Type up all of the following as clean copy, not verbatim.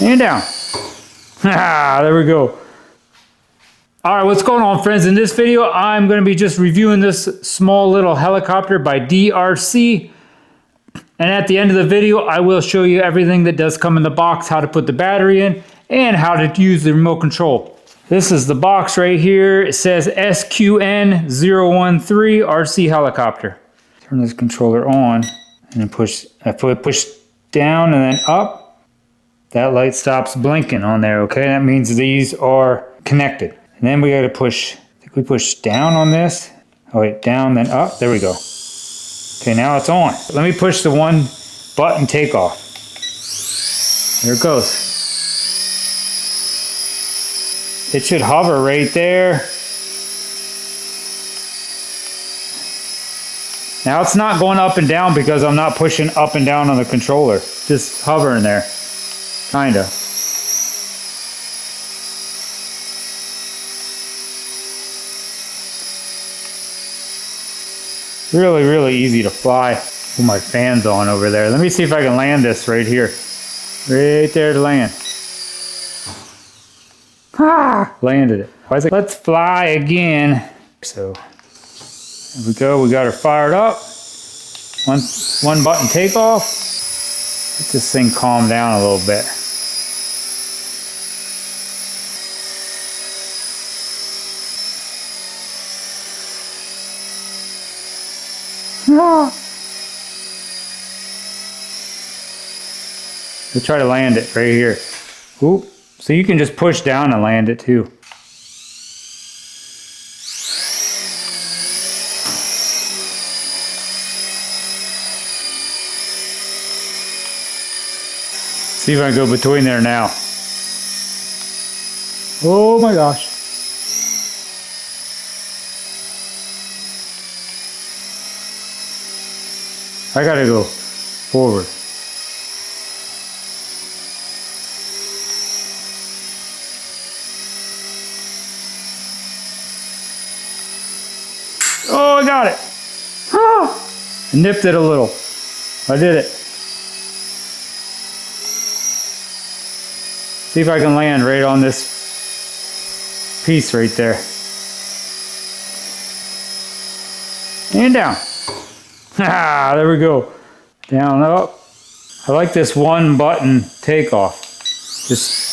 and down. There we go. All right, what's going on, friends? In this video, I'm going to be just reviewing this small little helicopter by DRC. And at the end of the video, I will show you everything that does come in the box, how to put the battery in, and how to use the remote control. This is the box right here. It says SQN013 RC helicopter. Turn this controller on and then push down and then up. That light stops blinking on there, okay? That means these are connected. And then we got to push, I think we push down on this. Oh wait, down then up, there we go. Okay, now it's on. Let me push the one button takeoff. There it goes. It should hover right there. Now it's not going up and down because I'm not pushing up and down on the controller. Just hovering there, kinda. Really, really easy to fly. Put my fans on over there. Let me see if I can land this right here. Right there to land. Landed it. Let's fly again. So, there we go. We got her fired up. One button takeoff. Let this thing calm down a little bit. We'll try to land it right here. Oop. So you can just push down and land it too. See if I can go between there now. Oh my gosh. I gotta go forward. Oh, I got it. I nipped it a little. I did it. See if I can land right on this piece right there. And down. There we go. Down, up. I like this one button takeoff. Just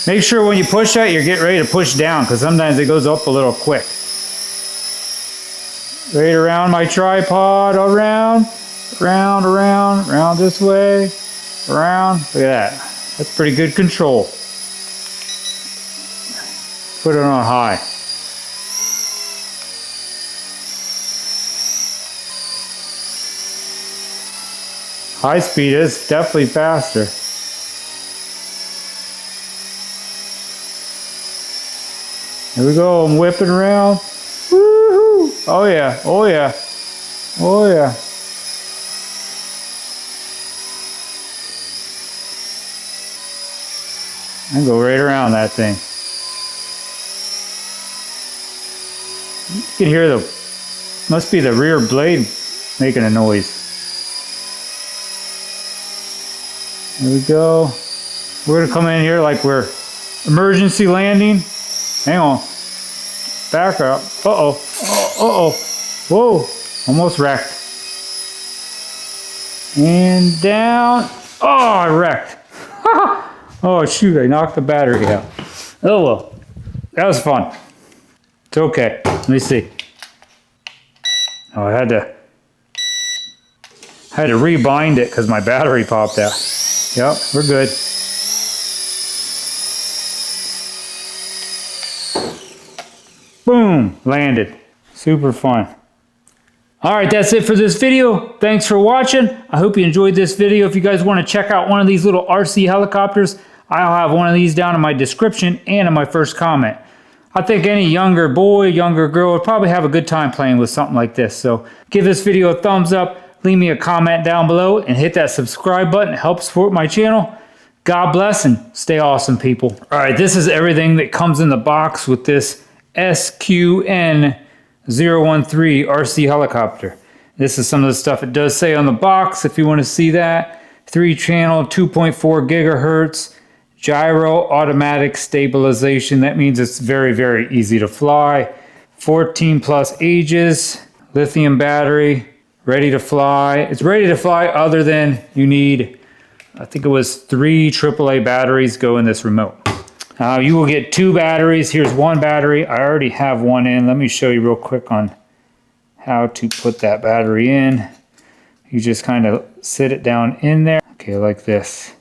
make sure when you push that, you're getting ready to push down because sometimes it goes up a little quick. Right around my tripod, around this way, around. Look at that. That's pretty good control. Put it on high. High speed is definitely faster. Here we go, I'm whipping around. Woohoo! Oh yeah, oh yeah, oh yeah. I can go right around that thing. You can hear must be the rear blade making a noise. There we go. We're gonna come in here like we're emergency landing. Hang on. Back up. Uh-oh. Uh-oh. Whoa. Almost wrecked. And down. Oh, I wrecked. Oh, shoot. I knocked the battery out. Oh, well. That was fun. It's okay. Let me see. Oh, I had to rebind it because my battery popped out. Yep, we're good. Boom, landed. Super fun. All right, that's it for this video. Thanks for watching. I hope you enjoyed this video. If you guys want to check out one of these little RC helicopters, I'll have one of these down in my description and in my first comment. I think any younger boy, younger girl would probably have a good time playing with something like this. So give this video a thumbs up, leave me a comment down below, and hit that subscribe button to help support my channel. God bless and stay awesome, people. All right, this is everything that comes in the box with this SQN013 RC helicopter. This is some of the stuff it does say on the box if you want to see that. 3-channel, 2.4 gigahertz, gyro automatic stabilization. That means it's very, very easy to fly. 14 plus ages, lithium battery, ready to fly. It's ready to fly other than you need, I think it was 3 AAA batteries go in this remote. You will get 2 batteries. Here's 1 battery. I already have one in. Let me show you real quick on how to put that battery in. You just kind of sit it down in there. Okay, like this.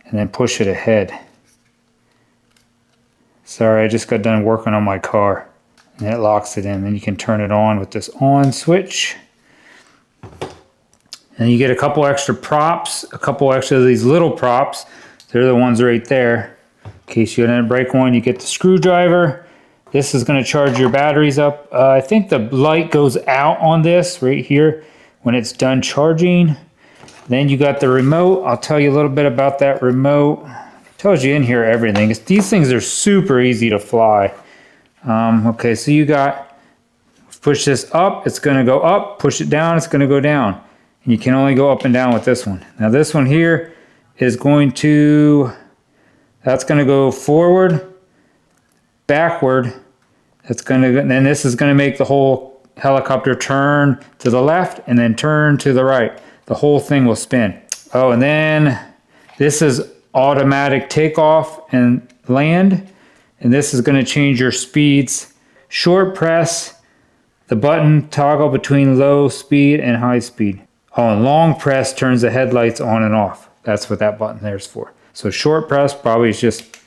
And then push it ahead. Sorry, I just got done working on my car. And it locks it in. Then you can turn it on with this on switch. And you get a couple extra props, a couple extra of these little props. They're the ones right there. In case you didn't break one, you get the screwdriver. This is going to charge your batteries up. I think the light goes out on this right here when it's done charging. Then you got the remote. I'll tell you a little bit about that remote. It tells you in here everything. These things are super easy to fly. Okay, so you got, push this up, it's going to go up. Push it down, it's going to go down. And you can only go up and down with this one. Now this one here is going to, that's going to go forward, backward. That's going to, and then this is going to make the whole helicopter turn to the left and then turn to the right. The whole thing will spin. Oh, and then this is automatic takeoff and land. And this is going to change your speeds. Short press the button, toggle between low speed and high speed. Oh, and long press turns the headlights on and off. That's what that button there's for. So short press probably is just,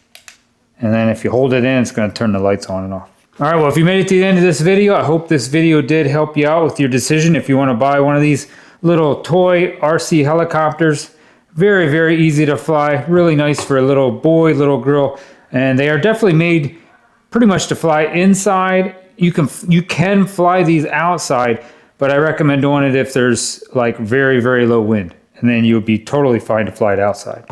and then if you hold it in, it's going to turn the lights on and off. All right, well, if you made it to the end of this video, I hope this video did help you out with your decision if you want to buy one of these little toy RC helicopters. Very, very easy to fly. Really nice for a little boy, little girl. And they are definitely made pretty much to fly inside. You can fly these outside, but I recommend doing it if there's like very, very low wind. And then you would be totally fine to fly it outside.